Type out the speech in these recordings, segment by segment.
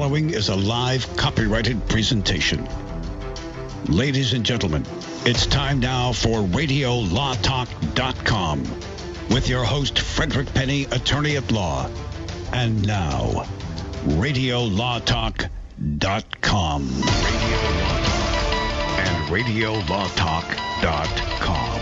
following is a live copyrighted presentation. Ladies and gentlemen, it's time now for RadioLawTalk.com with your host, Frederick Penny, attorney at law. And now, RadioLawTalk.com. Radio Law Talk and RadioLawTalk.com.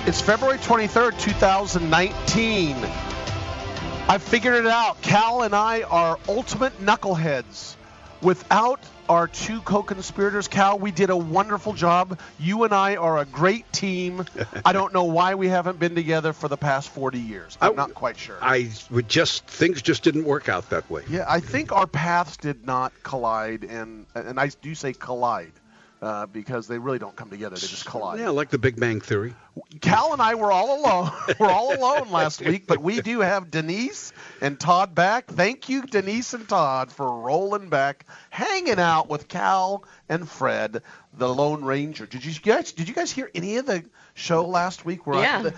It's February 23rd, 2019. I figured it out. Cal and I are ultimate knuckleheads. Without our two co-conspirators, Cal, we did a wonderful job. You and I are a great team. I don't know why we haven't been together for the past 40 years. I'm not quite sure. Things just didn't work out that way. Yeah, I think our paths did not collide, and I do say collide. Because they really don't come together. They just collide. Yeah, like the Big Bang Theory. Cal and I were all alone. We're all alone last week, but we do have Denise and Todd back. Thank you, Denise and Todd, for rolling back, hanging out with Cal and Fred, the Lone Ranger. Did you guys hear any of the show last week?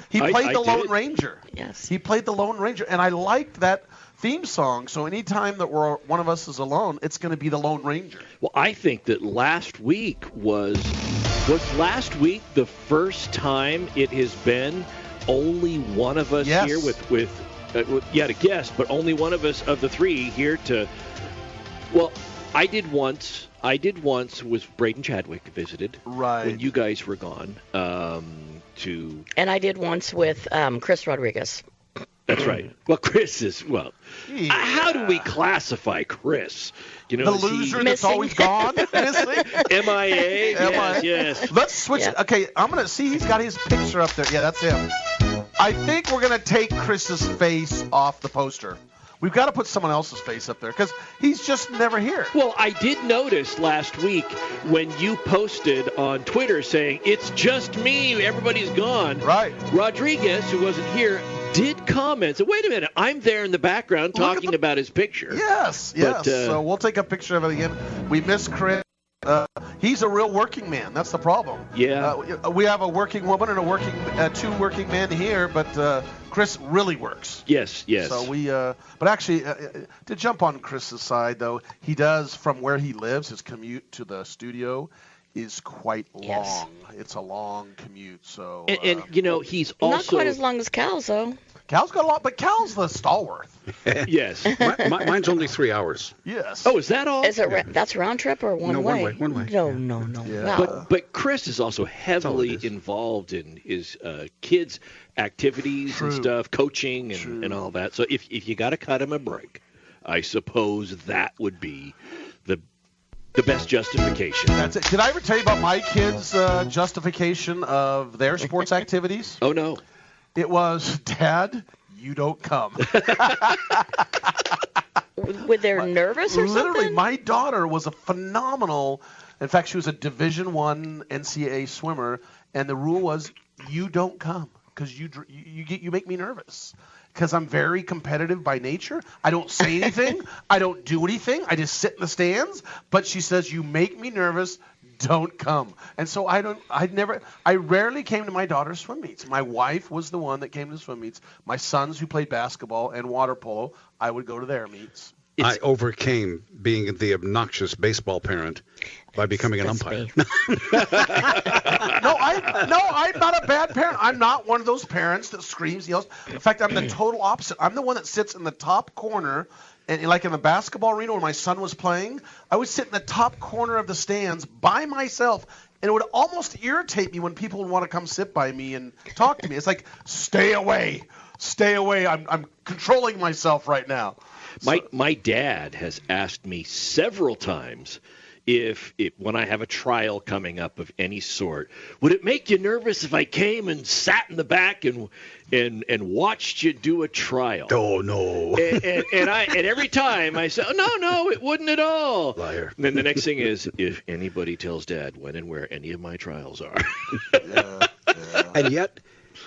He played the Lone Ranger. Yes. He played the Lone Ranger, and I liked that theme song. So anytime that one of us is alone, it's going to be the Lone Ranger. Well, I think that last week was the first time it has been only one of us here with a guest, but only one of us of the three here to. Well, I did once was Braden Chadwick visited when you guys were gone. And I did once with Chris Rodriguez. That's right. Well, Chris is, how do we classify Chris? You know, the loser that's always gone? MIA? Yes. Let's switch. Yeah. Okay, I'm going to see he's got his picture up there. Yeah, that's him. I think we're going to take Chris's face off the poster. We've got to put someone else's face up there because he's just never here. Well, I did notice last week when you posted on Twitter saying, it's just me, everybody's gone. Right. Rodriguez, who wasn't here, did comment. So wait a minute, I'm there in the background talking about his picture. Yes. So we'll take a picture of it again. We miss Chris. He's a real working man. That's the problem. Yeah. We have a working woman and two working men here, but Chris really works. Yes. So but actually, to jump on Chris's side, though, he does, from where he lives, his commute to the studio is quite long. Yes. It's a long commute. So and he's also not quite as long as Cal's, though. Cal's got a lot, but Cal's the stalwart. Yes. Mine's only 3 hours. Yes. Oh, is that all? Is it that's round trip or one way? One way. No. Yeah. But Chris is also heavily involved in his kids' activities and stuff, coaching and all that. So if you got to cut him a break, I suppose that would be the best justification. That's it. Did I ever tell you about my kids' justification of their sports activities? Oh, no. It was, Dad, you don't come. Were they nervous or something? Literally, my daughter was a phenomenal, in fact, she was a Division I NCAA swimmer, and the rule was, you don't come because you make me nervous. Because I'm very competitive by nature. I don't say anything. I don't do anything. I just sit in the stands. But she says, you make me nervous. Don't come. And so I rarely came to my daughter's swim meets. My wife was the one that came to the swim meets. My sons, who played basketball and water polo, I would go to their meets. I overcame being the obnoxious baseball parent by becoming an umpire. No, I'm not a bad parent. I'm not one of those parents that screams, yells. In fact, I'm the total opposite. I'm the one that sits in the top corner, and like in the basketball arena where my son was playing, I would sit in the top corner of the stands by myself, and it would almost irritate me when people would want to come sit by me and talk to me. It's like, stay away. I'm controlling myself right now. My dad has asked me several times if when I have a trial coming up of any sort, would it make you nervous if I came and sat in the back and watched you do a trial? Oh, no. And every time I say, oh, no, it wouldn't at all. Liar. And then the next thing is, if anybody tells Dad when and where any of my trials are. Yeah.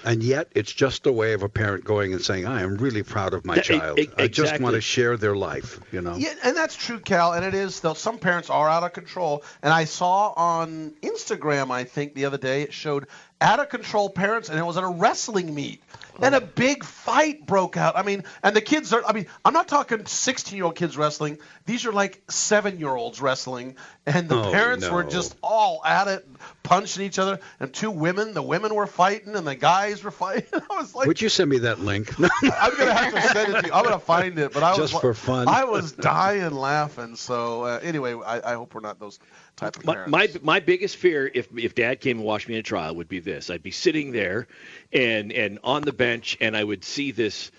And yet, it's just a way of a parent going and saying, I am really proud of my child. Exactly. I just want to share their life, Yeah, and that's true, Cal, and it is, though. Some parents are out of control. And I saw on Instagram, I think, the other day, it showed out-of-control parents, and it was at a wrestling meet. And a big fight broke out. I mean, and the kids are, I'm not talking 16-year-old kids wrestling. These are like 7-year-olds wrestling. And the parents were just all at it, punching each other. And the women were fighting and the guys were fighting. I was like, would you send me that link? I'm going to have to send it to you. I'm going to find it. But just for fun. I was dying laughing. So anyway, I hope we're not those type of parents. My biggest fear if Dad came and watched me in a trial would be this. I'd be sitting there and on the bench, and I would see this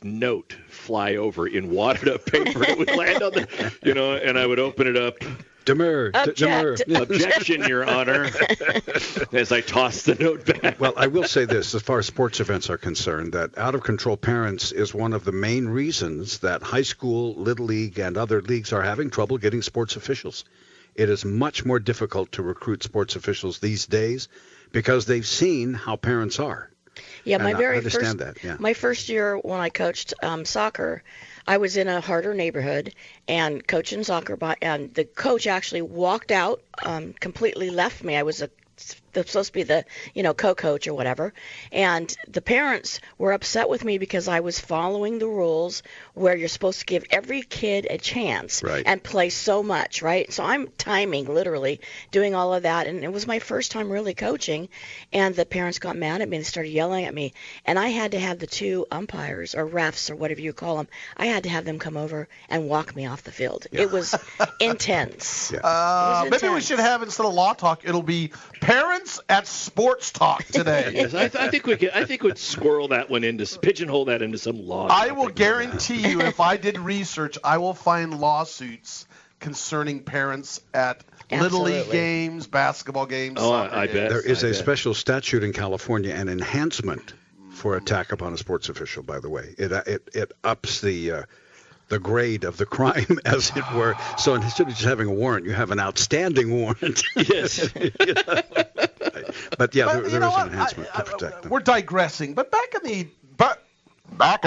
note fly over in wadded up paper. It would land on the, and I would open it up. Demur. Objection, Your Honor, as I toss the note back. Well, I will say this, as far as sports events are concerned, that out-of-control parents is one of the main reasons that high school, Little League, and other leagues are having trouble getting sports officials. It is much more difficult to recruit sports officials these days because they've seen how parents are. Yeah, and my first year when I coached soccer, I was in a harder neighborhood and coaching soccer, and the coach actually walked out, completely left me. I was supposed to be the co-coach or whatever, and the parents were upset with me because I was following the rules where you're supposed to give every kid a chance and play so much, right? So I'm timing, literally doing all of that, and it was my first time really coaching, and the parents got mad at me and started yelling at me, and I had to have the 2 umpires or refs or whatever you call them, I had to have them come over and walk me off the field. It was intense. Maybe we should have, instead of law talk, it'll be parents at sports talk today. Yes, I think we'd squirrel that one pigeonhole that into some law. I will guarantee you, if I did research, I will find lawsuits concerning parents at Little League games, basketball games. Oh, I bet. There is a special statute in California, an enhancement for attack upon a sports official, by the way. It ups the grade of the crime, as it were. So instead of just having a warrant, you have an outstanding warrant. Yes. But there is an enhancement to protect them. We're digressing, but back in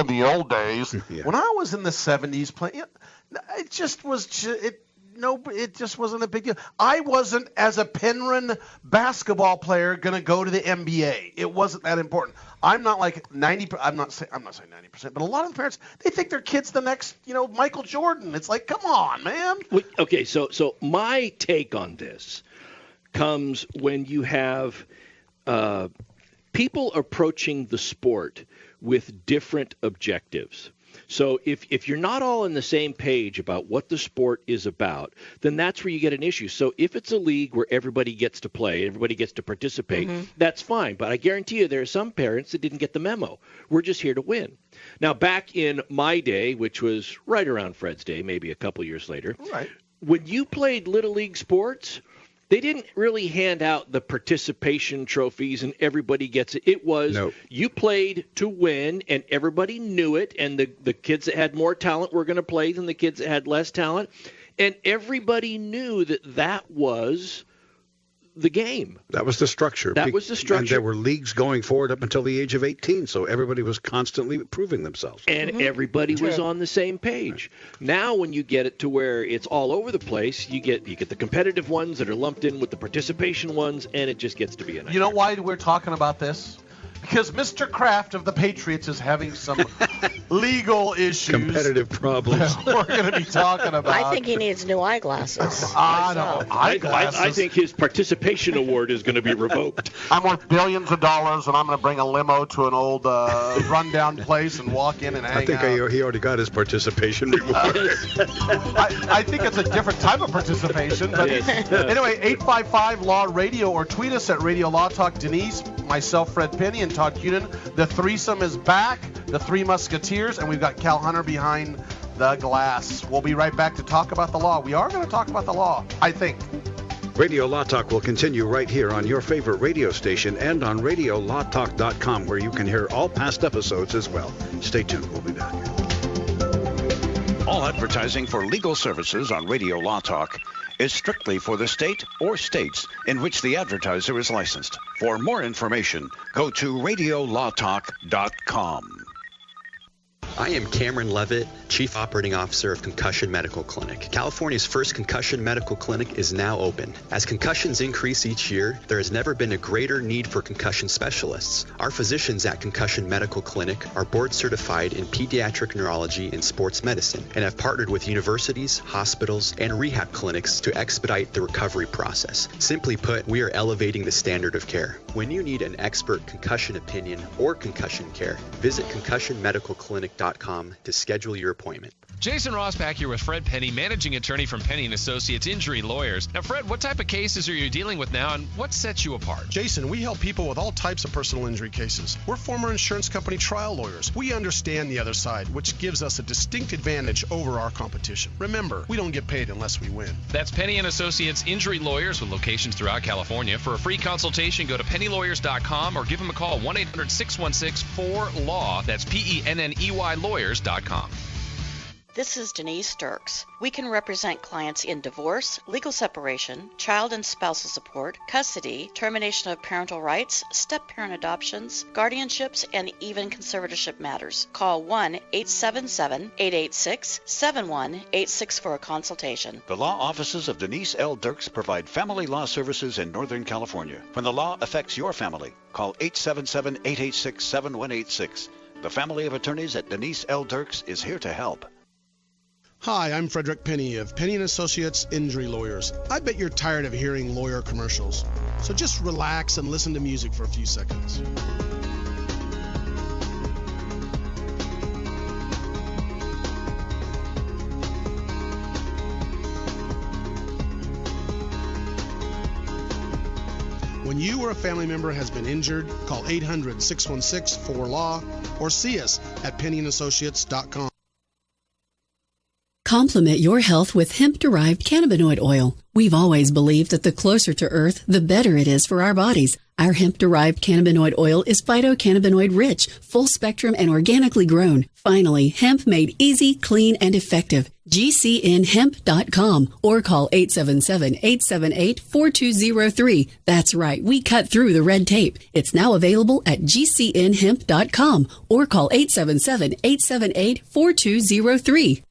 the old days, when I was in the 70s playing, it just wasn't a big deal. I wasn't, as a Penryn basketball player, going to go to the NBA. It wasn't that important. I'm not like 90%. I'm not saying 90%, but a lot of the parents, they think their kid's the next, Michael Jordan. It's like, come on, man. Okay, so my take on this comes when you have people approaching the sport with different objectives. So if you're not all on the same page about what the sport is about, then that's where you get an issue. So if it's a league where everybody gets to play, everybody gets to participate, that's fine. But I guarantee you there are some parents that didn't get the memo. We're just here to win. Now, back in my day, which was right around Fred's day, maybe a couple years later, when you played Little League sports, they didn't really hand out the participation trophies and everybody gets it. It was you played to win, and everybody knew it, and the kids that had more talent were going to play than the kids that had less talent. And everybody knew that was the game. That was the structure. And there were leagues going forward up until the age of 18, so everybody was constantly proving themselves. And everybody was on the same page. Now when you get it to where it's all over the place, you get the competitive ones that are lumped in with the participation ones, and it just gets to be a nightmare. You know why we're talking about this? Because Mr. Kraft of the Patriots is having some legal issues. Competitive problems. We're going to be talking about. I think he needs new eyeglasses. Eyeglasses. I think his participation award is going to be revoked. I'm worth billions of dollars, and I'm going to bring a limo to an old rundown place and walk in and hang out. I think he already got his participation reward. I think it's a different type of participation. But anyway, 855 Law Radio, or tweet us at Radio Law Talk. Denise, myself, Fred Penny, and Todd Cunin. The threesome is back, the Three Musketeers, and we've got Cal Hunter behind the glass. We'll be right back to talk about the law. We are going to talk about the law, I think. Radio Law Talk will continue right here on your favorite radio station and on radiolawtalk.com, where you can hear all past episodes as well. Stay tuned. We'll be back. All advertising for legal services on Radio Law Talk is strictly for the state or states in which the advertiser is licensed. For more information, go to radiolawtalk.com. I am Cameron Levitt, Chief Operating Officer of Concussion Medical Clinic. California's first concussion medical clinic is now open. As concussions increase each year, there has never been a greater need for concussion specialists. Our physicians at Concussion Medical Clinic are board certified in pediatric neurology and sports medicine and have partnered with universities, hospitals, and rehab clinics to expedite the recovery process. Simply put, we are elevating the standard of care. When you need an expert concussion opinion or concussion care, visit concussionmedicalclinic.com to schedule your appointment. Jason Ross back here with Fred Penny, managing attorney from Penny & Associates Injury Lawyers. Now, Fred, what type of cases are you dealing with now, and what sets you apart? Jason, we help people with all types of personal injury cases. We're former insurance company trial lawyers. We understand the other side, which gives us a distinct advantage over our competition. Remember, we don't get paid unless we win. That's Penny & Associates Injury Lawyers with locations throughout California. For a free consultation, go to pennylawyers.com or give them a call, 1-800-616-4LAW. That's PENNEY lawyers.com. This is Denise Dirks. We can represent clients in divorce, legal separation, child and spousal support, custody, termination of parental rights, step-parent adoptions, guardianships, and even conservatorship matters. Call 1-877-886-7186 for a consultation. The law offices of Denise L. Dirks provide family law services in Northern California. When the law affects your family, call 877-886-7186. The family of attorneys at Denise L. Dirks is here to help. Hi, I'm Frederick Penny of Penny & Associates Injury Lawyers. I bet you're tired of hearing lawyer commercials, so just relax and listen to music for a few seconds. When you or a family member has been injured, call 800-616-4LAW or see us at pennyandassociates.com. Complement your health with hemp-derived cannabinoid oil. We've always believed that the closer to Earth, the better it is for our bodies. Our hemp-derived cannabinoid oil is phytocannabinoid-rich, full-spectrum, and organically grown. Finally, hemp made easy, clean, and effective. GCNhemp.com or call 877-878-4203. That's right, we cut through the red tape. It's now available at GCNhemp.com or call 877-878-4203.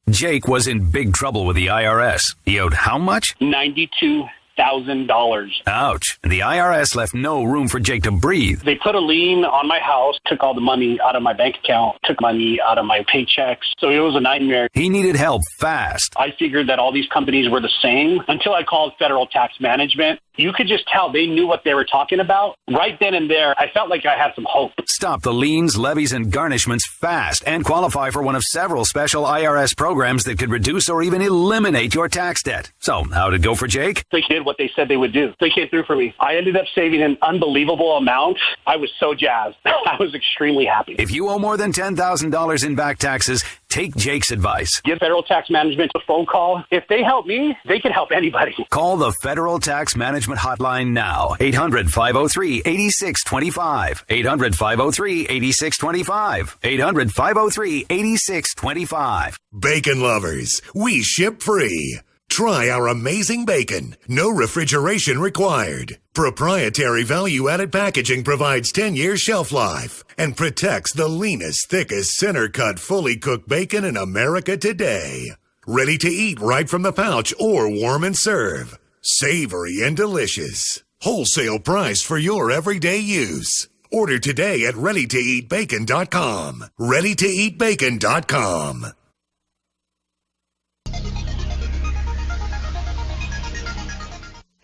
Jake was in big trouble with the IRS. He owed how much? $92,000. Ouch. The IRS left no room for Jake to breathe. They put a lien on my house, took all the money out of my bank account, took money out of my paychecks. So it was a nightmare. He needed help fast. I figured that all these companies were the same until I called Federal Tax Management. You could just tell they knew what they were talking about. Right then and there, I felt like I had some hope. Stop the liens, levies, and garnishments fast and qualify for one of several special IRS programs that could reduce or even eliminate your tax debt. So, how'd it go for Jake? They did what they said they would do. They came through for me. I ended up saving an unbelievable amount. I was so jazzed. I was extremely happy. If you owe more than $10,000 in back taxes, take Jake's advice. Give Federal Tax Management a phone call. If they help me, they can help anybody. Call the Federal Tax Management Hotline now. 800-503-8625. 800-503-8625. 800-503-8625. Bacon lovers, we ship free. Try our amazing bacon. No refrigeration required. Proprietary value-added packaging provides 10 years shelf life and protects the leanest, thickest, center-cut, fully cooked bacon in America today. Ready to eat right from the pouch or warm and serve. Savory and delicious. Wholesale price for your everyday use. Order today at readytoeatbacon.com. readytoeatbacon.com.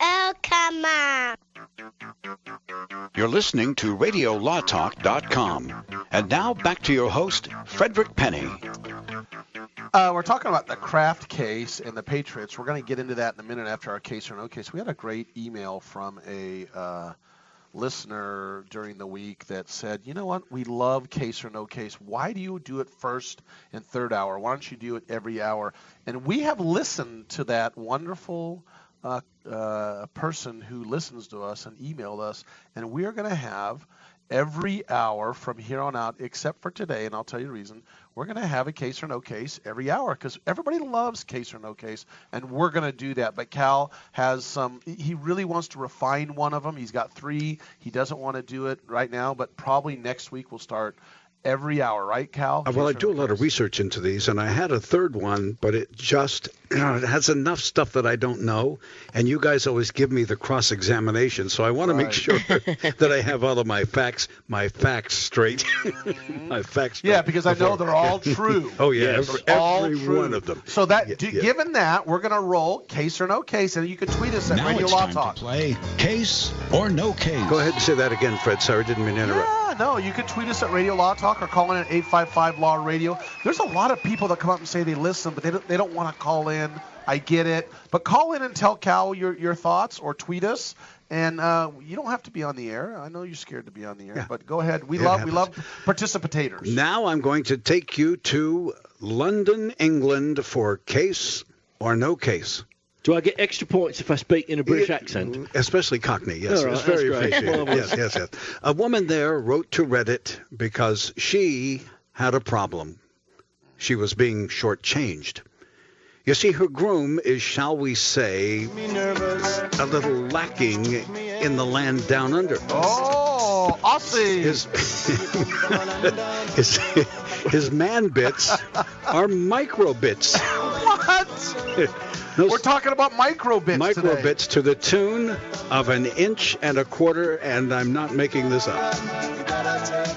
Oh, come on. You're listening to RadioLawTalk.com. And now back to your host, Frederick Penny. We're talking about the Kraft case and the Patriots. We're going to get into that in a minute after our case or no case. We had a great email from a listener during the week that said, you know what, we love case or no case. Why do you do it first and third hour? Why don't you do it every hour? And we have listened to that wonderful person who listens to us and emailed us, and we are going to have every hour from here on out, except for today, and I'll tell you the reason. We're going to have a case or no case every hour because everybody loves case or no case, and we're going to do that. But Cal has some – he really wants to refine one of them. He's got 3. He doesn't want to do it right now, but probably next week we'll start every hour, right, Cal? Well, I do a lot of research into these, and I had a third one, but it just it has enough stuff that I don't know, and you guys always give me the cross-examination, so I want to make sure that I have all of my facts straight. My facts straight. Yeah, because I know they're all true. Oh, yeah, every true. one of them. So given that, we're going to roll case or no case, and you can tweet us at Now Radio it's Law time Talk. to play case or no case. Go ahead and say that again, Fred. Sorry, didn't mean to interrupt. Yeah, no, you can tweet us at Radio Law Talk or call in at 855-LAW-RADIO. There's a lot of people that come up and say they listen, but they don't want to call in. I get it. But call in and tell Cal your thoughts or tweet us. And you don't have to be on the air. I know you're scared to be on the air, but go ahead. We love participatators. Now I'm going to take you to London, England for case or no case. Do I get extra points if I speak in a British accent? Especially Cockney, yes. Right, it's very great. appreciated. Yes. A woman there wrote to Reddit because she had a problem. She was being shortchanged. You see, her groom is, shall we say, a little lacking in the land down under. Oh, Aussie. His man bits are micro bits. What? We're talking about micro bits Micro today. bits to the tune of 1.25 inches, and I'm not making this up.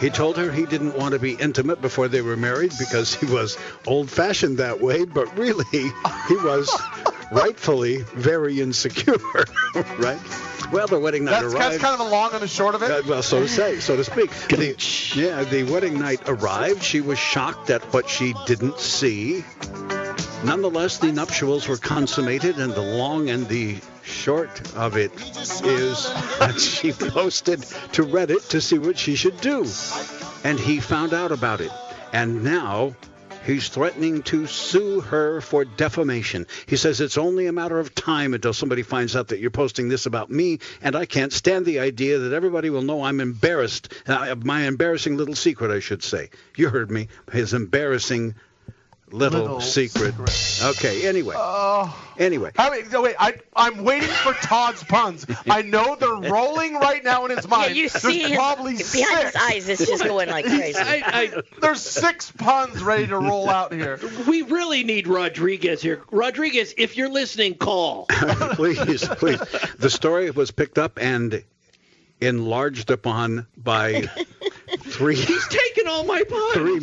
He told her he didn't want to be intimate before they were married because he was old-fashioned that way, but really he was rightfully very insecure, right? Well, the wedding night arrived. That's kind of the long and the short of it. Well, so to speak. The wedding night arrived. She was shocked at what she didn't see. Nonetheless, the nuptials were consummated, and the long and the short of it is that she posted to Reddit to see what she should do. And he found out about it. And now he's threatening to sue her for defamation. He says it's only a matter of time until somebody finds out that you're posting this about me, and I can't stand the idea that everybody will know I'm embarrassed. My embarrassing little secret, I should say. You heard me. His embarrassing little secret. Okay, anyway. I'm waiting for Todd's puns. I know they're rolling right now in his mind. Yeah, you see There's probably behind his eyes, it's just going like crazy. There's 6 puns ready to roll out here. We really need Rodriguez here. Rodriguez, if you're listening, call. Please. The story was picked up and enlarged upon by 3. He's taking all my puns. 3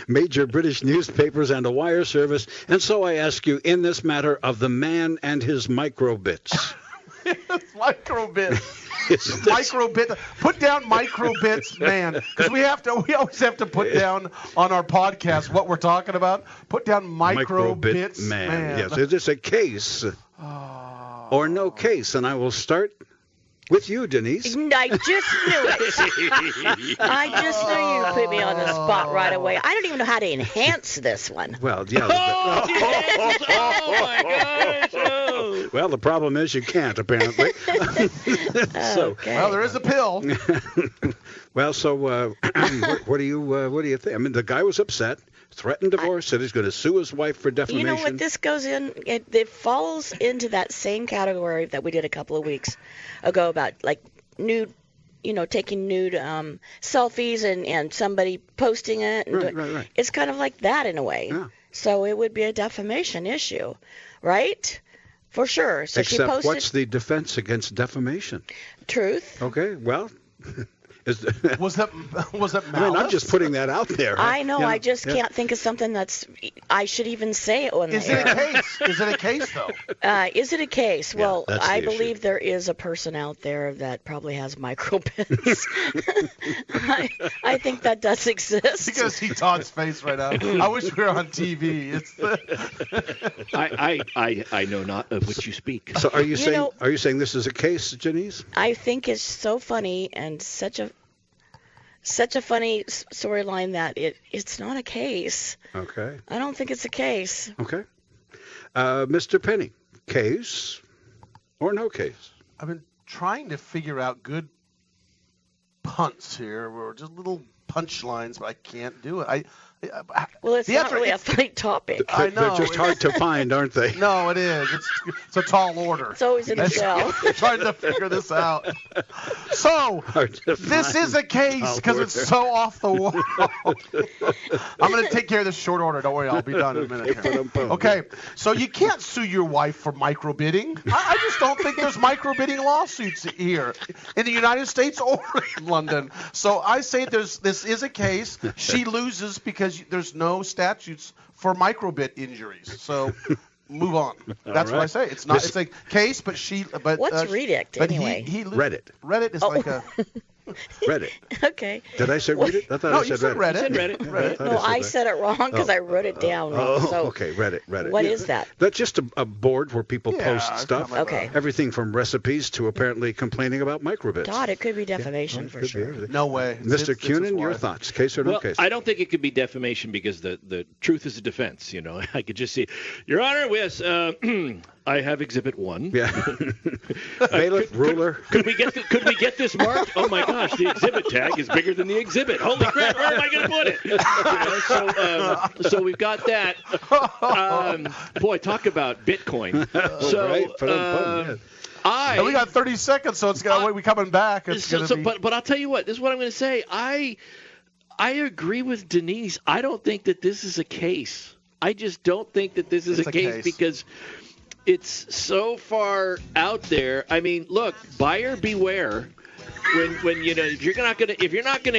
major British newspapers and a wire service. And so I ask you, in this matter of the man and his microbits. Microbits. Microbit. Put down microbits, man. Because we always have to put down on our podcast what we're talking about. Put down microbits, man. Yes, is this a case or no case? And I will start with you, Denise. I just knew it. I just knew you put me on the spot right away. I don't even know how to enhance this one. Well, yeah. Oh my gosh. Oh. Well, the problem is you can't, apparently. Well, there is a pill. Well, so what do you think? I mean, the guy was upset, threatened divorce, said he's going to sue his wife for defamation. You know what this goes in? It falls into that same category that we did a couple of weeks ago about like nude, taking nude selfies and somebody posting it. And right. It's kind of like that in a way. Yeah. So it would be a defamation issue, right? For sure. So Except she posted what's the defense against defamation? Truth. Okay, well. Was that malice? I mean, I'm just putting that out there. I know. I just can't think of something that's I should even say it on the air. Is it a case? Is it a case, though? Is it a case? Well, that's I the believe there is a person out there that probably has microbits. I think that does exist. You gotta see Todd's face right now. I wish we were on TV. I know not of which you speak. So are you saying this is a case, Janice? I think it's so funny and such a funny storyline that it's not a case. Okay. I don't think it's a case. Okay. Mr. Penny, case or no case? I've been trying to figure out good punts here, or just little punchlines, but I can't do it. Well, it's not really a funny topic. I know. They're just hard to find, aren't they? No, it is. It's a tall order. It's always in a shell. Trying to figure this out. So, this is a case because it's so off the wall. I'm going to take care of this short order. Don't worry, I'll be done in a minute here. Okay, so you can't sue your wife for microbidding. I just don't think there's microbidding lawsuits here in the United States or in London. So I say this is a case. She loses because there's no statutes for microbit injuries. So move on. That's what I say. It's not. It's a case, but what's Reddit anyway? Reddit. Reddit is like a. Reddit. Okay. Did I say Reddit? I thought I said Reddit. You said Reddit. Reddit. No, I said it wrong because I wrote it down wrong. So okay. Reddit. What is that? That's just a board where people post stuff. Okay. Everything from recipes to apparently complaining about microbits. Todd, it could be defamation for sure. No way. Mr. Cunin, your thoughts? Case or no case? I don't think it could be defamation because the truth is a defense. You know, I could just say, Your Honor, yes, I have Exhibit 1. Yeah. Bailiff, ruler. Could we get this marked? Oh my gosh, the exhibit tag is bigger than the exhibit. Holy crap! Where am I going to put it? You know, so we've got that. Boy, talk about Bitcoin. We got 30 seconds, so it's gonna we coming back. It's gonna be... But I'll tell you what. This is what I'm going to say. I agree with Denise. I don't think that this is a case. I just don't think that this is a case because it's so far out there. I mean, look, buyer beware. When you know if you're not gonna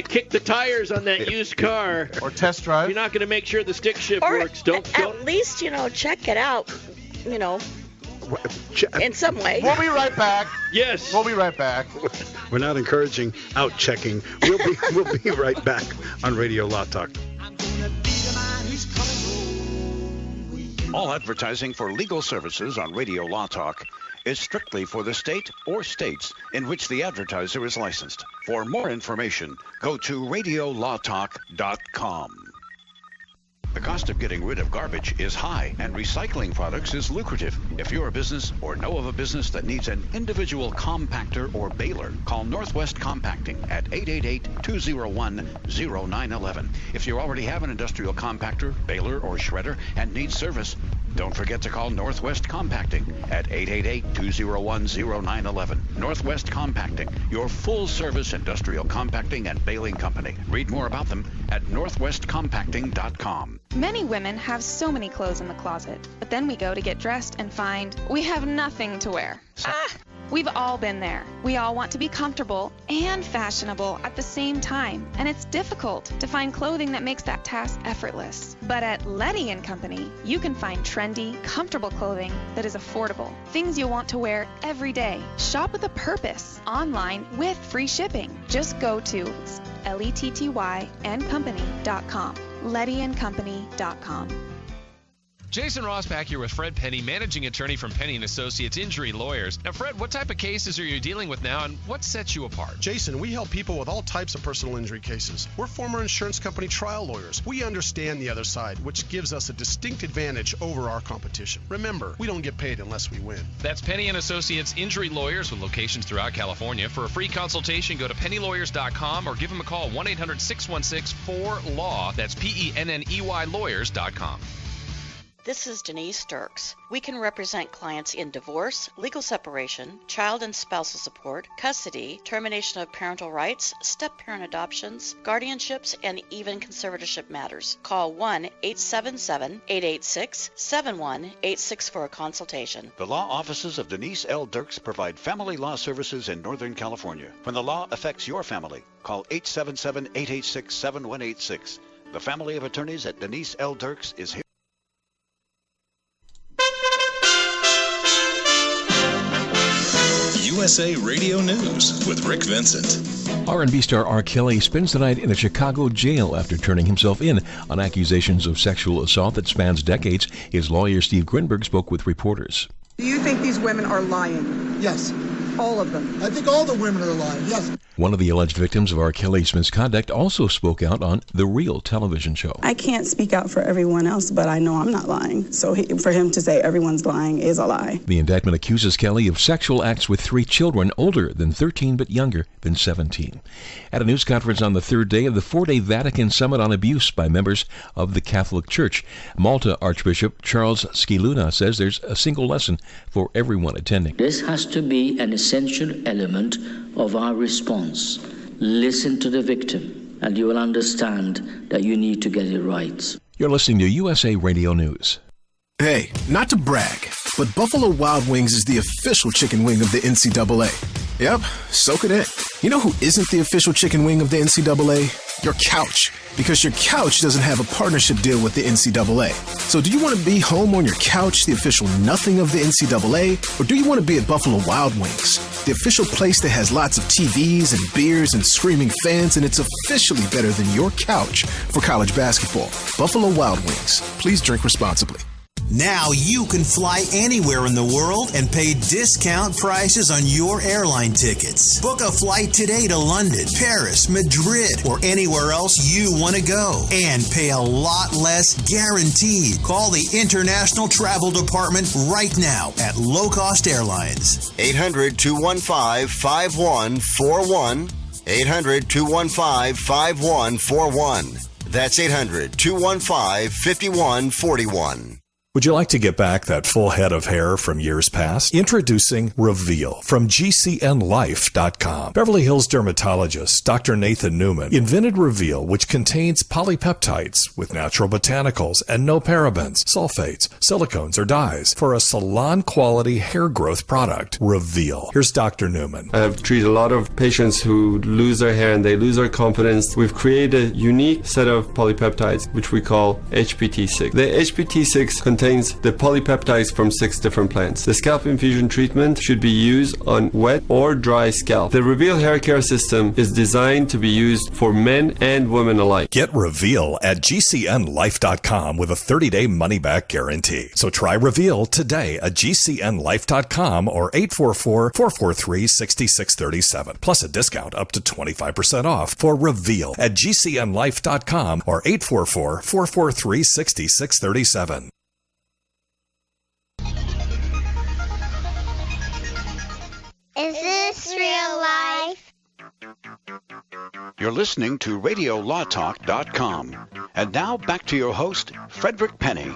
kick the tires on that used car or test drive, you're not gonna make sure the stick shift works. Don't at least check it out. In some way. We'll be right back. Yes. We'll be right back. We're not encouraging out checking. We'll be right back on Radio Law Talk. All advertising for legal services on Radio Law Talk is strictly for the state or states in which the advertiser is licensed. For more information, go to radiolawtalk.com. The cost of getting rid of garbage is high, and recycling products is lucrative. If you're a business or know of a business that needs an individual compactor or baler, call Northwest Compacting at 888-201-0911. If you already have an industrial compactor, baler, or shredder and need service, don't forget to call Northwest Compacting at 888-201-0911. Northwest Compacting, your full-service industrial compacting and baling company. Read more about them at northwestcompacting.com. Many women have so many clothes in the closet, but then we go to get dressed and find we have nothing to wear. We've all been there. We all want to be comfortable and fashionable at the same time, and it's difficult to find clothing that makes that task effortless. But at Letty & Company, you can find trendy, comfortable clothing that is affordable, things you'll want to wear every day. Shop with a purpose, online with free shipping. Just go to LettyandCompany.com. LettyandCompany.com. Jason Rosbach here with Fred Penny, managing attorney from Penny & Associates Injury Lawyers. Now, Fred, what type of cases are you dealing with now, and what sets you apart? Jason, we help people with all types of personal injury cases. We're former insurance company trial lawyers. We understand the other side, which gives us a distinct advantage over our competition. Remember, we don't get paid unless we win. That's Penny & Associates Injury Lawyers with locations throughout California. For a free consultation, go to pennylawyers.com or give them a call, 1-800-616-4LAW. That's PENNEY lawyers.com. This is Denise Sturks. We can represent clients in divorce, legal separation, child and spousal support, custody, termination of parental rights, step-parent adoptions, guardianships, and even conservatorship matters. Call 1-877-886-7186 for a consultation. The law offices of Denise L. Dirks provide family law services in Northern California. When the law affects your family, call 877-886-7186. The family of attorneys at Denise L. Dirks is here. USA Radio News with Rick Vincent. R&B star R. Kelly spends the night in a Chicago jail after turning himself in on accusations of sexual assault that spans decades. His lawyer, Steve Grinberg, spoke with reporters. Do you think these women are lying? Yes. All of them. I think all the women are lying, yes. One of the alleged victims of R. Kelly's misconduct also spoke out on The Real television show. I can't speak out for everyone else, but I know I'm not lying. So for him to say everyone's lying is a lie. The indictment accuses Kelly of sexual acts with 3 children older than 13 but younger than 17. At a news conference on the third day of the 4-day Vatican Summit on Abuse by members of the Catholic Church, Malta Archbishop Charles Skiluna says there's a single lesson for everyone attending. This has to be an essential element of our response. Listen to the victim, and you will understand that you need to get it right. You're listening to USA Radio News. Hey, not to brag, but Buffalo Wild Wings is the official chicken wing of the NCAA. Yep, soak it in. You know who isn't the official chicken wing of the NCAA? Your couch. Because your couch doesn't have a partnership deal with the NCAA. So do you want to be home on your couch, the official nothing of the NCAA? Or do you want to be at Buffalo Wild Wings, the official place that has lots of TVs and beers and screaming fans, and it's officially better than your couch for college basketball? Buffalo Wild Wings. Please drink responsibly. Now you can fly anywhere in the world and pay discount prices on your airline tickets. Book a flight today to London, Paris, Madrid, or anywhere else you want to go. And pay a lot less guaranteed. Call the International Travel Department right now at Low Cost Airlines. 800-215-5141. 800-215-5141. That's 800-215-5141. Would you like to get back that full head of hair from years past? Introducing Reveal from GCNLife.com. Beverly Hills dermatologist Dr. Nathan Newman invented Reveal, which contains polypeptides with natural botanicals and no parabens, sulfates, silicones, or dyes for a salon-quality hair growth product. Reveal. Here's Dr. Newman. I've treated a lot of patients who lose their hair and they lose their confidence. We've created a unique set of polypeptides, which we call HPT6. The HPT6 contains the polypeptides from 6 different plants. The scalp infusion treatment should be used on wet or dry scalp. The Reveal hair care system is designed to be used for men and women alike. Get Reveal at GCNLife.com with a 30-day money-back guarantee. So try Reveal today at GCNLife.com or 844-443-6637. Plus a discount up to 25% off for Reveal at GCNLife.com or 844-443-6637. Is this real life? You're listening to RadioLawTalk.com. And now back to your host, Frederick Penny.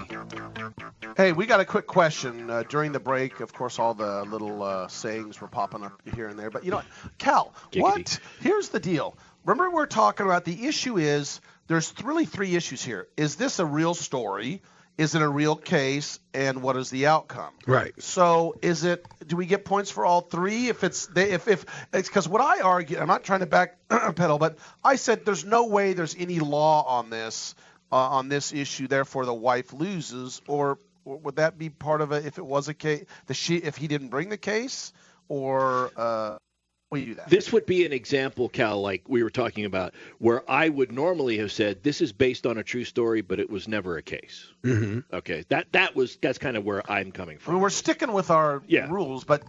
Hey, we got a quick question during the break. Of course, all the little sayings were popping up here and there. But you know what, Cal, what? Here's the deal. Remember we're talking about the issue is there's really 3 issues here. Is this a real story? Is it a real case, and what is the outcome? Right. So, do we get points for all 3? If it's because what I argue, I'm not trying to backpedal, but I said there's no way there's any law on this issue. Therefore, the wife loses, or would that be part of it if it was a case? If he didn't bring the case, or we do that. This would be an example, Cal, like we were talking about, where I would normally have said this is based on a true story, but it was never a case. Mm-hmm. Okay, that's kind of where I'm coming from. I mean, we're sticking with our rules, but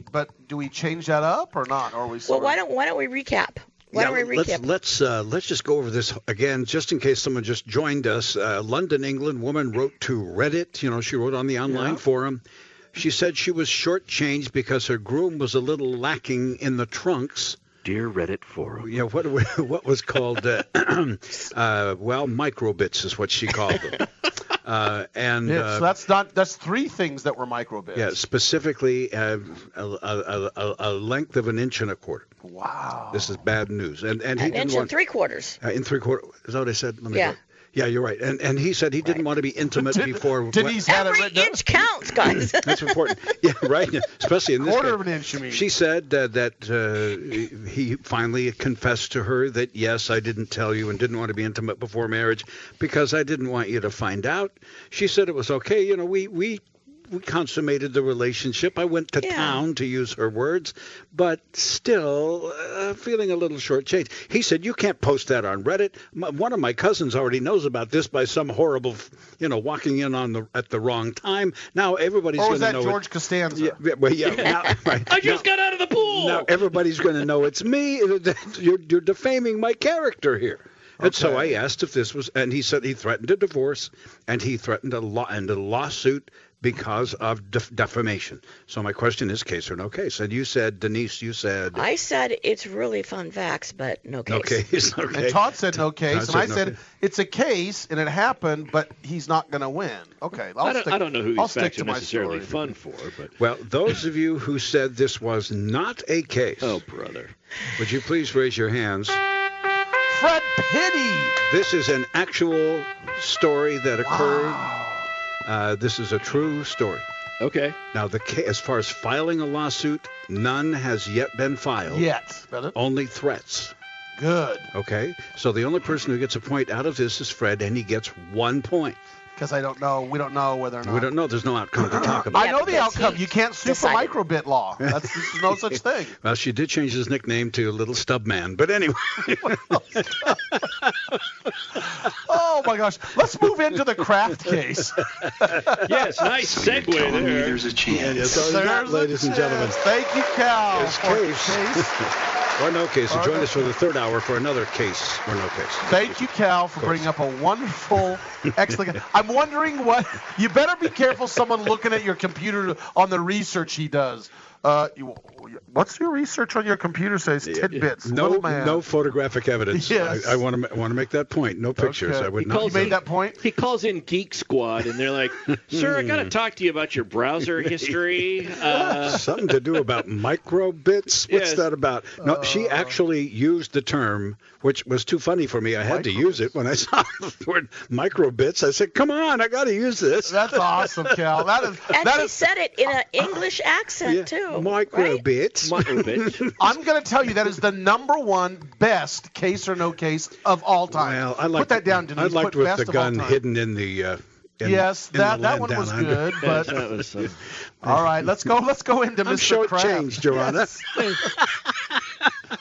do we change that up or not? Or are we? Well, why don't we recap? Let's just go over this again, just in case someone just joined us. London, England, woman wrote to Reddit. You know, she wrote on the online forum. She said she was shortchanged because her groom was a little lacking in the trunks. Dear Reddit forum. Yeah, what was called, microbits is what she called them. So that's 3 things that were microbits. Yeah, specifically a length of 1.25 inches. Wow. This is bad news. And he an didn't inch want, and 3/4. In 3/4. Is that what I said? Let me yeah. go. Yeah, you're right. And he said he didn't want to be intimate before. Denise had every it written inch counts, guys. That's important. Yeah, right. Especially in this quarter case. of an inch, you mean. She said that he finally confessed to her that, yes, I didn't tell you and didn't want to be intimate before marriage because I didn't want you to find out. She said it was okay. You know, we consummated the relationship. I went to town, to use her words, but still feeling a little shortchanged. He said, you can't post that on Reddit. One of my cousins already knows about this by some horrible, walking in at the wrong time. Now everybody's going to know. Or was that George Costanza? Now, right. I just got out of the pool. Now everybody's going to know it's me. You're defaming my character here. And so I asked if this was, and he said he threatened a divorce, and he threatened a lawsuit because of defamation. So my question is, case or no case? And you said, Denise, I said it's really fun facts, but no case. No case, okay. And Todd said no case, and I said it's a case, and it happened, but he's not going to win. Okay, I don't know who these facts are necessarily fun for, but well, those of you who said this was not a case, oh brother, would you please raise your hands? Fred Penny. This is an actual story that occurred. This is a true story. Okay. Now, as far as filing a lawsuit, none has yet been filed. Yet. Only threats. Good. Okay. So the only person who gets a point out of this is Fred, and he gets 1 point. Because we don't know whether or not. We don't know. There's no outcome to talk about. I know the outcome. You can't sue for microbit law. There's no such thing. Well, she did change his nickname to Little Stub Man. But anyway. Oh, my gosh. Let's move into the Kraft case. Yes, nice segue there. There's a chance. Ladies and gentlemen. Thank you, Cal. Case. Or no case. So join us for the third hour for another case or no case. Thank you, Cal, for bringing up a wonderful, excellent. I'm wondering what. You better be careful someone looking at your computer on the research he does. What's your research on your computer says? Tidbits. No photographic evidence. Yes. I want to make that point. No pictures. Okay. I would not. You made that point? He calls in Geek Squad, and they're like, sir, I got to talk to you about your browser history. Something to do about microbits? What's that about? No, she actually used the term, which was too funny for me. I had to use it when I saw the word microbits. I said, come on, I got to use this. That's awesome, Cal. She said it in an English accent, too. Microbits. Microbits. I'm going to tell you that is the #1 best case or no case of all time. Well, I liked, put that down, Denise. I liked with the gun hidden in the. That one was good. But that was all right, let's go into Mr. Kraft. Short-changed, Joanna.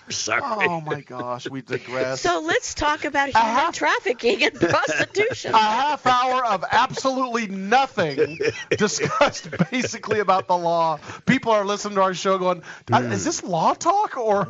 Sorry. Oh my gosh, we digress. So let's talk about human trafficking and prostitution. A half hour of absolutely nothing discussed basically about the law. People are listening to our show going, is this law talk or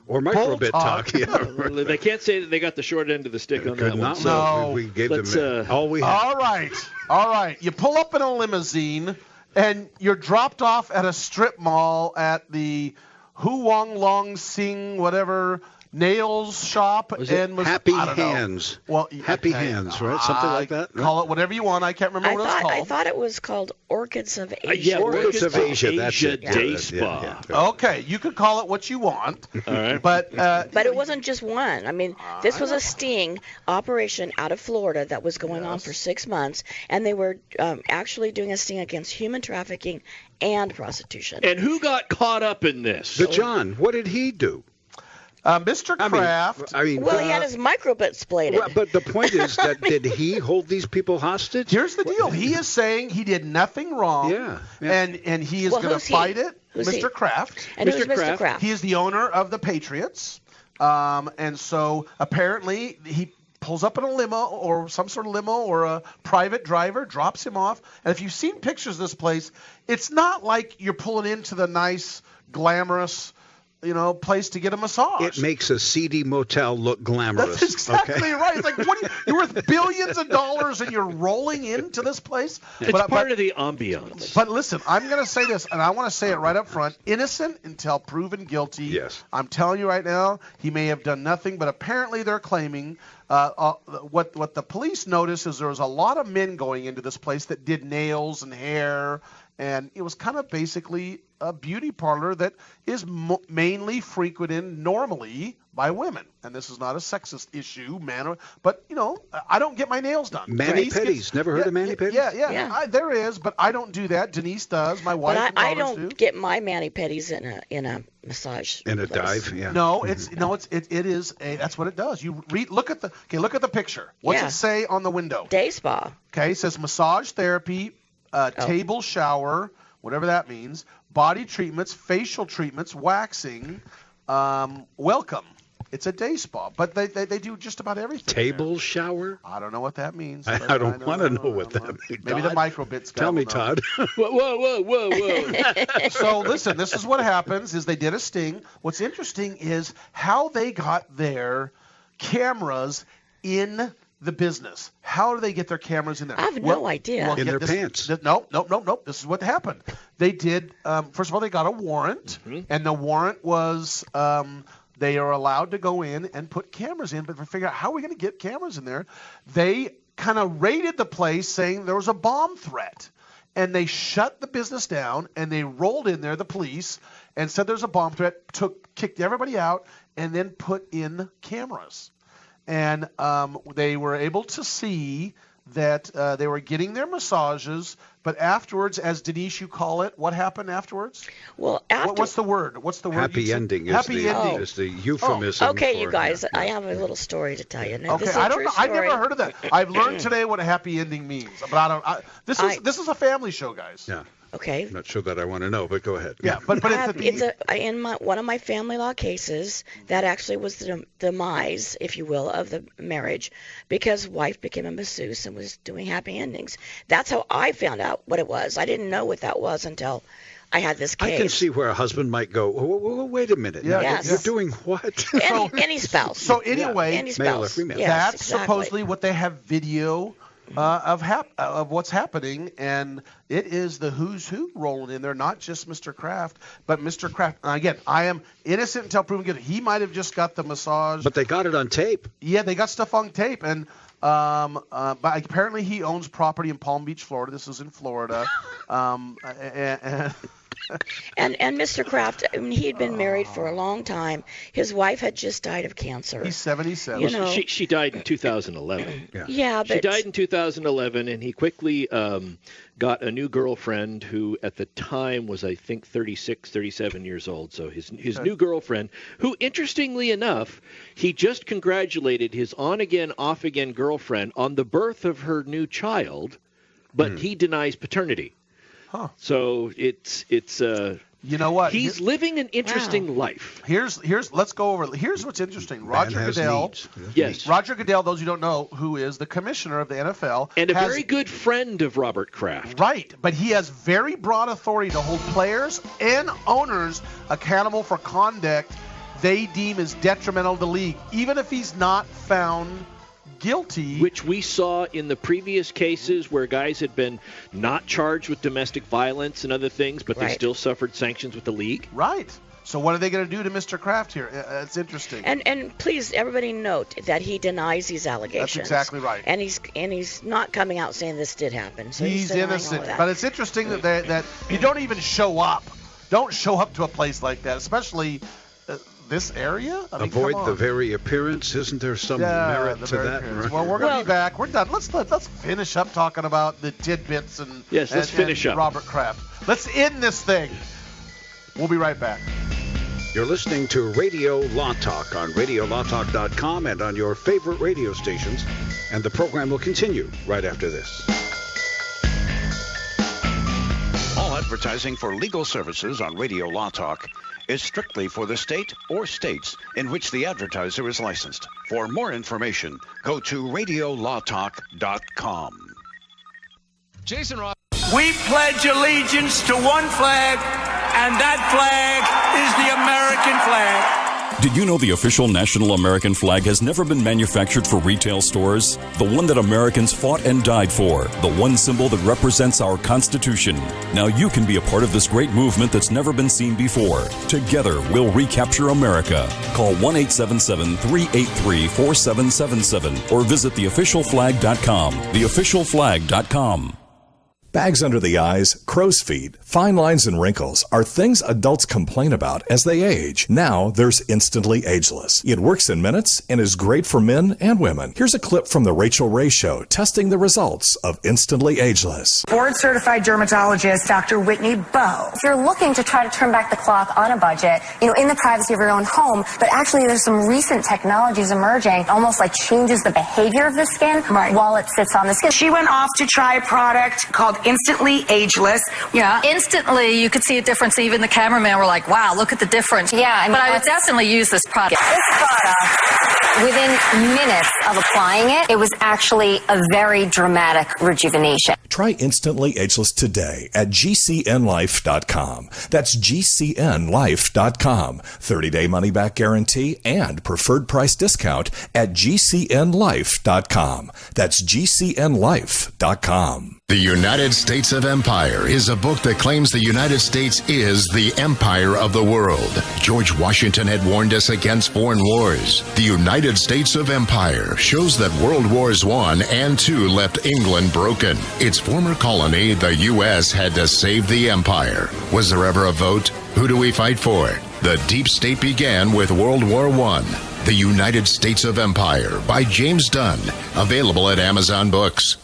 microbit talk? Yeah. They can't say that they got the short end of the stick on that one. No. We gave them all we had. All right. You pull up in a limousine and you're dropped off at a strip mall at the Hu Wong Long Sing whatever nails shop. And Happy Hands. Well, Happy Hands, right? Something like that. Right? Call it whatever you want. I can't remember what it's called. I thought it was called Orchids of Asia. Orchids of Asia. That's it. Day Spa. Okay, you can call it what you want. All right. But it wasn't just one. I mean, this was a sting operation out of Florida that was going on for 6 months, and they were actually doing a sting against human trafficking and prostitution. And who got caught up in this? The John. What did he do? Mr. Kraft. He had his microbit splayed. Well, but the point is that did he hold these people hostage? Here's the deal. He is saying he did nothing wrong. Yeah. And he is going to fight it. Mr. Kraft. And who's Mr. Kraft? He is the owner of the Patriots. And so apparently he pulls up in a limo or some sort of limo or a private driver, drops him off. And if you've seen pictures of this place, it's not like you're pulling into the nice, glamorous place to get a massage. It makes a seedy motel look glamorous. That's exactly right. It's like, you're worth billions of dollars and you're rolling into this place. It's part of the ambiance. But listen, I'm going to say this, and I want to say it right up front. Innocent until proven guilty. Yes. I'm telling you right now, he may have done nothing, but apparently they're claiming what the police noticed is there was a lot of men going into this place that did nails and hair, and it was kind of basically a beauty parlor that is mainly frequented normally by women. And this is not a sexist issue, but I don't get my nails done. Mani-pedis. Never heard of mani-pedis? Yeah. There is, but I don't do that. Denise does. My wife and I daughters don't do. get my mani-pedis in a massage. In a place. dive, yeah. No, it is that's what it does. You look at the picture. What's it say on the window? Day spa. Okay, it says massage therapy. table shower, whatever that means, body treatments, facial treatments, waxing, welcome. It's a day spa, but they do just about everything. Table shower? I don't know what that means. I don't want to know what that means. Maybe the microbits. Tell me, Todd. Whoa. So listen, this is what happens: is they did a sting. What's interesting is how they got their cameras in the business. How do they get their cameras in there? I have no idea. Well, in their pants. Nope. This is what happened. They did. First of all, they got a warrant, and the warrant was. They are allowed to go in and put cameras in, but to figure out how are we going to get cameras in there, they kind of raided the place saying there was a bomb threat. And they shut the business down, and they rolled in there, the police, and said there's a bomb threat, kicked everybody out, and then put in cameras. And they were able to see that they were getting their massages, but afterwards, as Denise, you call it, what happened afterwards? Well, what's the word? Happy ending is the euphemism. Okay, you guys, I have a little story to tell you. Now, okay, I don't know. I've never heard of that. I've learned today what a happy ending means, but this is a family show, guys. Yeah. Okay. I'm not sure that I want to know, but go ahead. Yeah, but in one of my family law cases, that actually was the demise, if you will, of the marriage, because wife became a masseuse and was doing happy endings. That's how I found out what it was. I didn't know what that was until I had this case. I can see where a husband might go, wait a minute. Yeah, yes. You're doing what? Any spouse. So anyway, any spouse. Male or female. Yes, that's exactly. supposedly what they have video of what's happening, and it is the who's who rolling in there, not just Mr. Kraft, but Mr. Kraft. Again, I am innocent until proven guilty. He might have just got the massage. But they got it on tape. Yeah, they got stuff on tape, and but apparently he owns property in Palm Beach, Florida. This is in Florida. And Mr. Kraft, I mean, he had been married for a long time. His wife had just died of cancer. He's 77. You know, she died in 2011. Yeah, but she died in 2011, and he quickly got a new girlfriend who at the time was, I think, 36, 37 years old. So his new girlfriend, who, interestingly enough, he just congratulated his on-again, off-again girlfriend on the birth of her new child, but he denies paternity. Huh. So it's you know what? He's living an interesting life. Here's let's go over. Here's what's interesting. Roger Goodell. Yes. Roger Goodell, those who don't know, who is the commissioner of the NFL. And a very good friend of Robert Kraft. Right. But he has very broad authority to hold players and owners accountable for conduct they deem as detrimental to the league, even if he's not found guilty. Which we saw in the previous cases where guys had been not charged with domestic violence and other things, but they still suffered sanctions with the league. Right. So what are they going to do to Mr. Kraft here? It's interesting. And please, everybody note that he denies these allegations. That's exactly right. And he's not coming out saying this did happen. So he's innocent. But it's interesting that you don't even show up. Don't show up to a place like that, especially this area? I mean, avoid the very appearance. Isn't there some merit to that? Right? Well, we're going to be back. We're done. Let's finish up talking about the tidbits and let's finish up. Robert Kraft. Let's end this thing. We'll be right back. You're listening to Radio Law Talk on RadioLawTalk.com and on your favorite radio stations, and the program will continue right after this. All advertising for legal services on Radio Law Talk is strictly for the state or states in which the advertiser is licensed. For more information, go to RadioLawTalk.com. Jason Ross. We pledge allegiance to one flag, and that flag is the American flag. Did you know the official national American flag has never been manufactured for retail stores? The one that Americans fought and died for. The one symbol that represents our Constitution. Now you can be a part of this great movement that's never been seen before. Together, we'll recapture America. Call 1-877-383-4777 or visit theofficialflag.com. Theofficialflag.com. Bags under the eyes, crow's feet, fine lines and wrinkles are things adults complain about as they age. Now there's Instantly Ageless. It works in minutes and is great for men and women. Here's a clip from The Rachel Ray Show testing the results of Instantly Ageless. Board-certified dermatologist Dr. Whitney Bowe. If you're looking to try to turn back the clock on a budget, in the privacy of your own home, but actually there's some recent technologies emerging, almost like changes the behavior of the skin while it sits on the skin. She went off to try a product called instantly ageless. Yeah, instantly you could see a difference. Even the cameraman were like, wow, look at the difference. Yeah, but I would definitely use this product. This product, within minutes of applying it, it was actually a very dramatic rejuvenation. Try Instantly Ageless today at GCNLife.com. That's GCNLife.com. 30-day money-back guarantee and preferred price discount at GCNLife.com. That's GCNLife.com. The United States of Empire is a book that claims the United States is the empire of the world. George Washington had warned us against foreign wars. The United States of Empire shows that World Wars I and II left England broken. Its former colony, the U.S., had to save the empire. Was there ever a vote? Who do we fight for? The deep state began with World War I. The United States of Empire by James Dunn. Available at Amazon Books.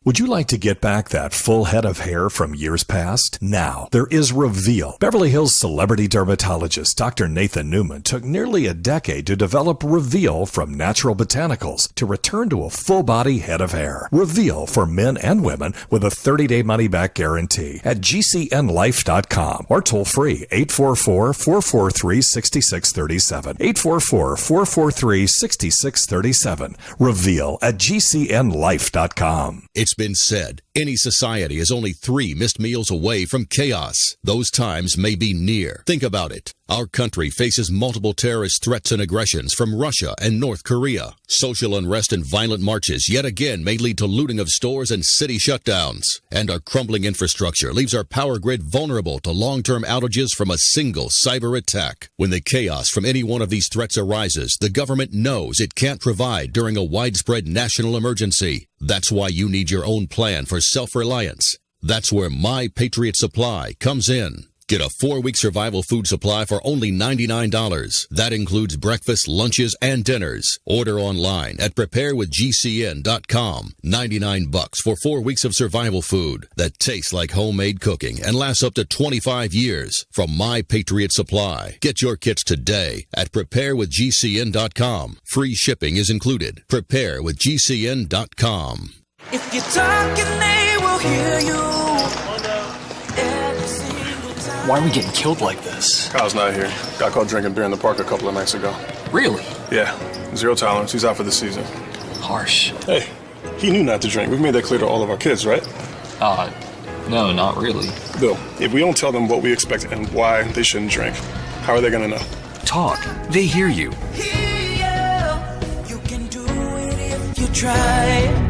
Would you like to get back that full head of hair from years past? Now, there is Reveal. Beverly Hills celebrity dermatologist Dr. Nathan Newman took nearly a decade to develop Reveal from natural botanicals to return to a full-body head of hair. Reveal for men and women with a 30-day money-back guarantee at GCNLife.com or toll-free 844-443-6637. 844-443-6637. Reveal at GCNLife.com. It's been said, any society is only 3 missed meals away from chaos. Those times may be near. Think about it. Our country faces multiple terrorist threats and aggressions from Russia and North Korea. Social unrest and violent marches yet again may lead to looting of stores and city shutdowns. And our crumbling infrastructure leaves our power grid vulnerable to long-term outages from a single cyber attack. When the chaos from any one of these threats arises, the government knows it can't provide during a widespread national emergency. That's why you need your own plan for self-reliance. That's where My Patriot Supply comes in. Get a 4-week survival food supply for only $99. That includes breakfast, lunches, and dinners. Order online at preparewithgcn.com. $99 for 4 weeks of survival food that tastes like homemade cooking and lasts up to 25 years from My Patriot Supply. Get your kits today at preparewithgcn.com. Free shipping is included. Preparewithgcn.com. If you're talking, they will hear you. Why are we getting killed like this? Kyle's not here. Got caught drinking beer in the park a couple of nights ago. Really? Yeah. 0 tolerance. He's out for the season. Harsh. Hey, he knew not to drink. We've made that clear to all of our kids, right? No, not really. Bill, if we don't tell them what we expect and why they shouldn't drink, how are they going to know? Talk. They hear you. You can do it if you try.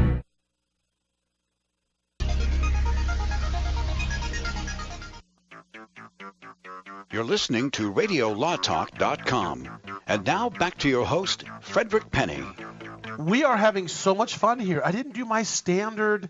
You're listening to RadioLawTalk.com. And now back to your host, Frederick Penny. We are having so much fun here. I didn't do my standard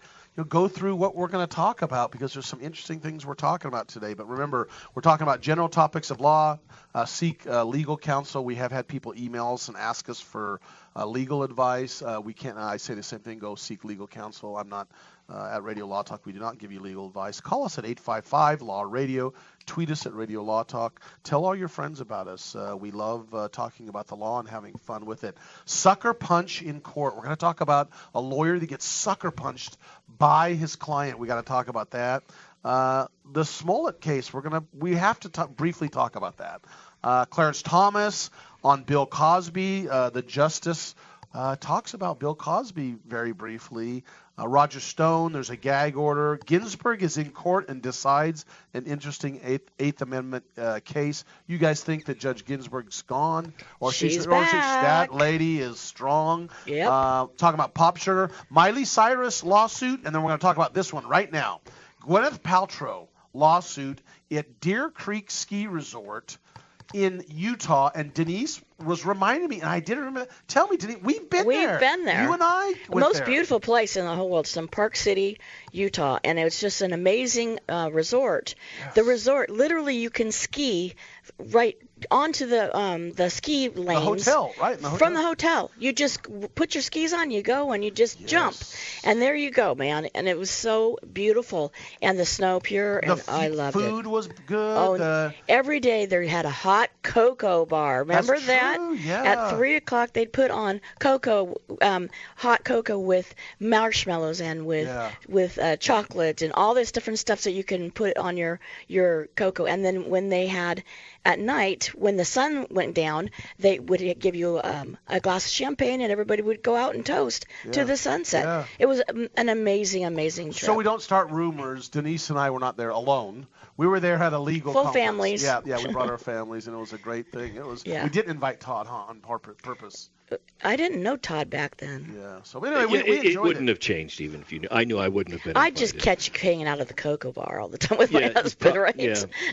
go through what we're going to talk about because there's some interesting things we're talking about today. But remember, we're talking about general topics of law, seek legal counsel. We have had people email us and ask us for legal advice. We can't. I say the same thing. Go seek legal counsel. I'm not at Radio Law Talk. We do not give you legal advice. Call us at 855-LAW-RADIO. Tweet us at Radio Law Talk. Tell all your friends about us. We love talking about the law and having fun with it. Sucker punch in court. We're going to talk about a lawyer that gets sucker punched by his client. We got to talk about that. The Smollett case. We have to briefly talk about that. Clarence Thomas on Bill Cosby. The justice talks about Bill Cosby very briefly. Roger Stone, there's a gag order. Ginsburg is in court and decides an interesting Eighth Amendment case. You guys think that Judge Ginsburg's gone? Or she's back. That lady is strong. Yep. Talking about Pop Sugar. Miley Cyrus lawsuit, and then we're going to talk about this one right now. Gwyneth Paltrow lawsuit at Deer Creek Ski Resort in Utah, and Denise was reminding me, and I didn't remember. Tell me, Denise, we've been there. We've been there. You and I went the most there. Beautiful place in the whole world. It's in Park City, Utah, and it's just an amazing resort. Yes. The resort, literally, you can ski right onto the ski lanes. The hotel, right? In the hotel. From the hotel. You just put your skis on, you go, and you just jump. And there you go, man. And it was so beautiful. And the snow pure, and I loved it. The food was good. Oh, every day they had a hot cocoa bar. Remember that? True, yeah. At 3 o'clock, they'd put on cocoa, hot cocoa with marshmallows and with chocolate and all this different stuff that you can put on your cocoa. And then when they had at night, when the sun went down, they would give you a glass of champagne, and everybody would go out and toast to the sunset. Yeah. It was an amazing, amazing trip. So we don't start rumors. Denise and I were not there alone. We were there, had a legal full conference. families. Yeah, we brought our families, and it was a great thing. It was. Yeah. We didn't invite Todd on purpose. I didn't know Todd back then. Yeah. So anyway, we enjoyed it wouldn't have changed even if you knew. I knew I wouldn't have been. I'd just catch you hanging out at the cocoa bar all the time with my husband, right?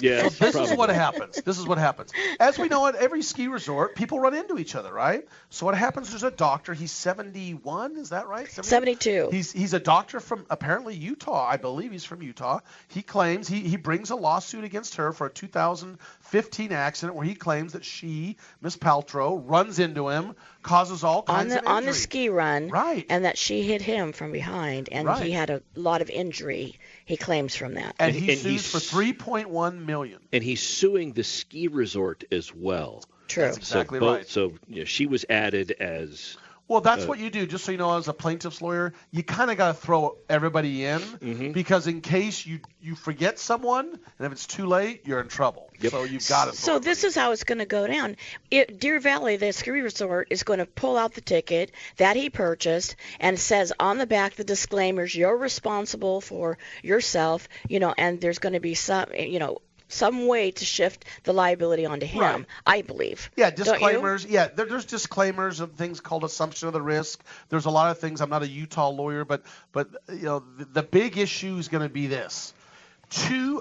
Yeah. So this is what happens. As we know, at every ski resort, people run into each other, right? So what happens? There's a doctor. He's 71. Is that right? 72. He's a doctor from apparently Utah. I believe he's from Utah. He claims he brings a lawsuit against her for a 2015 accident where he claims that she, Miss Paltrow, runs into him, causes all kinds of injury. On the ski run, right? And that she hit him from behind, and he had a lot of injury. He claims from that, and he sues for $3.1 million. And he's suing the ski resort as well. True, that's exactly right. So she was added as. Well, that's what you do. Just so you know, as a plaintiff's lawyer, you kind of got to throw everybody in because in case you forget someone, and if it's too late, you're in trouble. Yep. So you've got to. So this is how it's going to go down. Deer Valley, the ski resort, is going to pull out the ticket that he purchased, and it says on the back the disclaimers: you're responsible for yourself. And there's going to be some way to shift the liability onto him, right. I believe. Yeah, disclaimers. Yeah, there's disclaimers of things called assumption of the risk. There's a lot of things. I'm not a Utah lawyer, but the big issue is going to be this.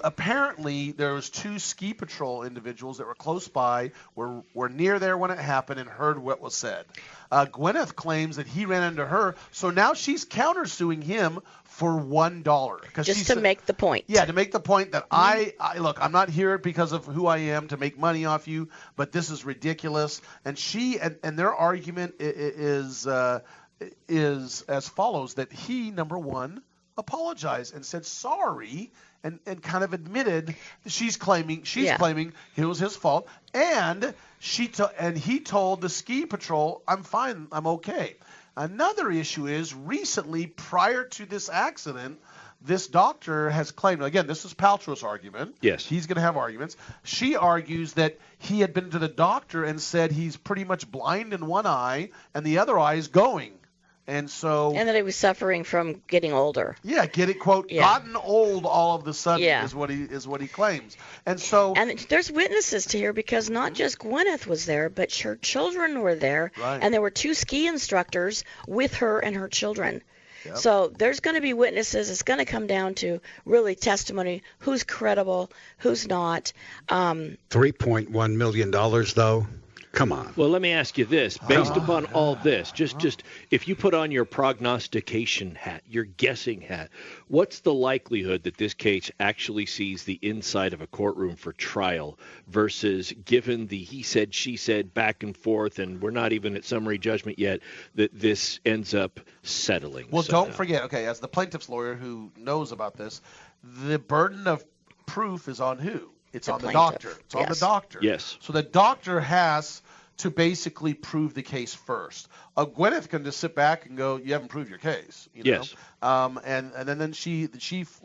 Apparently there was 2 ski patrol individuals that were close by, were near there when it happened and heard what was said. Gwyneth claims that he ran into her, so now she's countersuing him for $1. Just to make the point. Yeah, to make the point that I look, I'm not here because of who I am to make money off you, but this is ridiculous. And and their argument is as follows: that he, number one, apologized and said sorry and kind of admitted she's claiming it was his fault, and he told the ski patrol, I'm fine, I'm okay. Another issue is recently, prior to this accident, this doctor has claimed, again, this is Paltrow's argument. Yes. He's going to have arguments. She argues that he had been to the doctor and said he's pretty much blind in one eye and the other eye is going. And that he was suffering from getting older. Yeah, gotten old all of a sudden is what he claims. And there's witnesses to here because not just Gwyneth was there, but her children were there, right. And there were 2 ski instructors with her and her children. Yep. So there's going to be witnesses. It's going to come down to really testimony, who's credible, who's not. $3.1 million, though. Come on. Well, let me ask you this. Based upon all this, just if you put on your prognostication hat, your guessing hat, what's the likelihood that this case actually sees the inside of a courtroom for trial versus, given the he said, she said, back and forth, and we're not even at summary judgment yet, that this ends up settling? Well, don't forget, as the plaintiff's lawyer who knows about this, the burden of proof is on who? It's on the doctor. It's on the doctor. Yes. So the doctor has to basically prove the case first. Gwyneth can just sit back and go, you haven't proved your case. Yes. And then she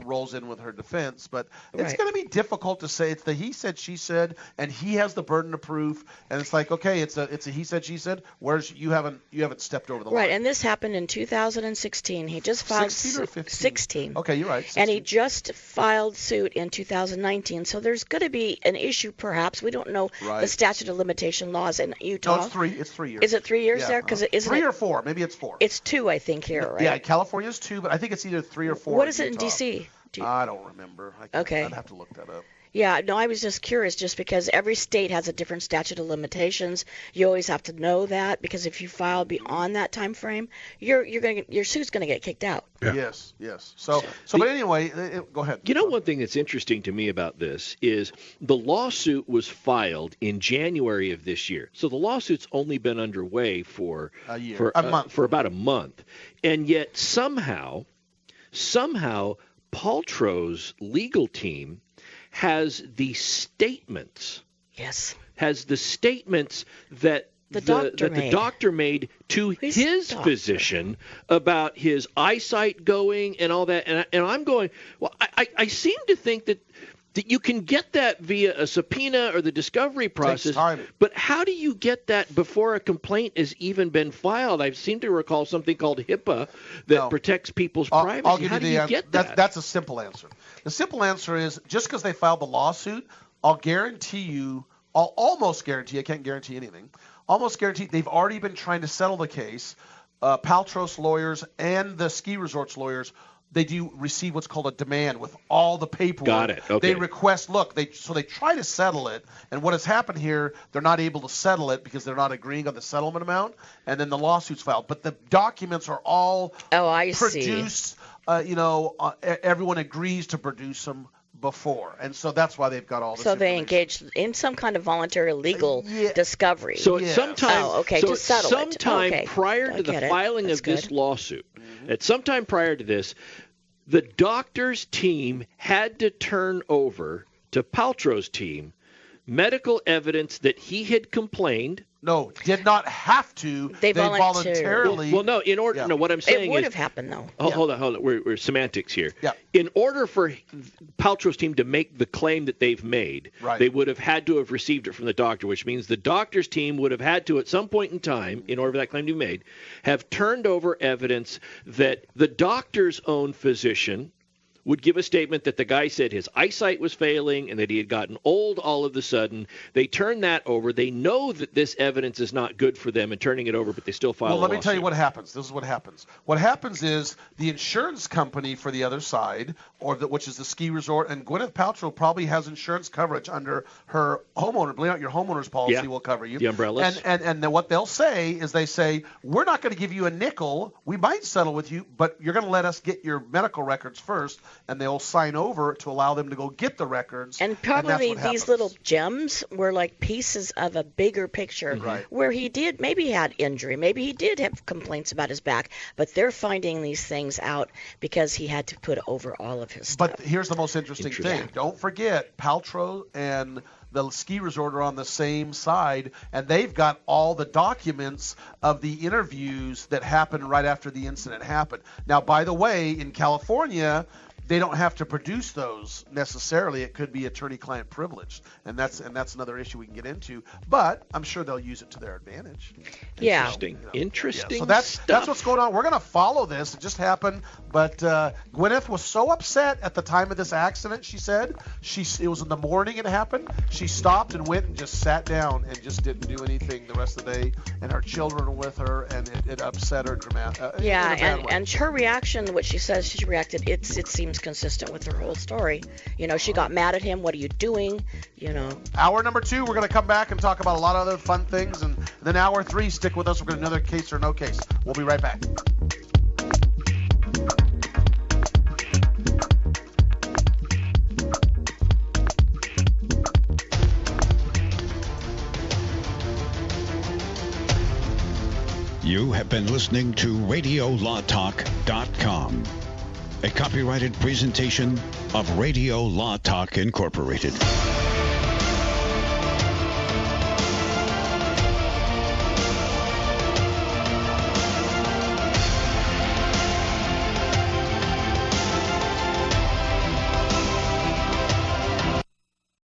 rolls in with her defense. But it's going to be difficult to say. It's the he said, she said, and he has the burden of proof. And it's like, okay, it's a he said, she said, whereas you haven't stepped over the line. Right, and this happened in 2016. He just filed 16 or 15? 16. Okay, you're right. 16. And he just filed suit in 2019. So there's going to be an issue, perhaps. We don't know the statute of limitation laws in Utah. No, it's 3 years. Is it 3 years there? Because isn't 3 or 4? Maybe it's 4. It's 2, I think, here, right? Yeah, California's 2, but I think it's either 3 or 4. What is it in D.C.? I don't remember. I'd have to look that up. Yeah, no, I was just curious, just because every state has a different statute of limitations. You always have to know that, because if you file beyond that time frame, your suit's going to get kicked out. Yeah. Yes. So but anyway, go ahead. You know, one thing that's interesting to me about this is the lawsuit was filed in January of this year. So the lawsuit's only been underway for a year, for about a month, and yet somehow Paltrow's legal team has the statements. Yes. Has the statements that the doctor made to his physician about his eyesight going and all that. And I'm going, well, I seem to think that you can get that via a subpoena or the discovery process. Takes time. But how do you get that before a complaint has even been filed? I seem to recall something called HIPAA that protects people's privacy. I'll give how you do you get that? That's a simple answer. The simple answer is, just because they filed the lawsuit, I'll guarantee you, I'll almost guarantee, I can't guarantee anything, almost guarantee they've already been trying to settle the case. Paltrow's lawyers and the ski resort's lawyers, they do receive what's called a demand with all the paperwork. Got it. Okay. They request, so they try to settle it, and what has happened here, they're not able to settle it because they're not agreeing on the settlement amount, and then the lawsuit's filed. But the documents are all produced. Everyone agrees to produce them before, and so that's why they've got all this. So they engaged in some kind of voluntary legal discovery. So at some time, to settle sometime prior to the filing of this lawsuit, at some time prior to this, the doctor's team had to turn over to Paltrow's team medical evidence that he had complained. No, did not have to. They voluntarily. Well, no. In order, no. What I'm saying is, it would have happened though. Hold on. We're semantics here. Yeah. In order for Paltrow's team to make the claim that they've made, they would have had to have received it from the doctor, which means the doctor's team would have had to, at some point in time, in order for that claim to be made, have turned over evidence that the doctor's own physician would give a statement that the guy said his eyesight was failing and that he had gotten old all of a sudden. They turn that over. They know that this evidence is not good for them in turning it over, but they still file a lawsuit. Well, let me tell you what happens. This is what happens. What happens is the insurance company for the other side, which is the ski resort, and Gwyneth Paltrow probably has insurance coverage under her homeowner. Believe it or not, your homeowner's policy will cover you. The umbrellas. And then what they'll say is we're not going to give you a nickel. We might settle with you, but you're going to let us get your medical records first. And they'll sign over to allow them to go get the records. And probably these little gems were like pieces of a bigger picture where maybe he had injury, maybe he did have complaints about his back, but they're finding these things out because he had to put over all of his stuff. But here's the most interesting thing. Don't forget, Paltrow and the ski resort are on the same side, and they've got all the documents of the interviews that happened right after the incident happened. Now, by the way, in California, they don't have to produce those necessarily. It could be attorney-client privilege, and that's another issue we can get into. But I'm sure they'll use it to their advantage. Yeah. Interesting. So that's what's going on. We're going to follow this. It just happened, but Gwyneth was so upset at the time of this accident. She said it was in the morning it happened. She stopped and went and just sat down and just didn't do anything the rest of the day. And her children were with her, and it upset her dramatically. And her reaction, what she says, she reacted. It seems consistent with her whole story. She got mad at him. What are you doing? Hour number 2, we're going to come back and talk about a lot of other fun things, and then hour 3, stick with us. We're going to do another case or no case. We'll be right back. You have been listening to RadioLawTalk.com, a copyrighted presentation of Radio Law Talk Incorporated.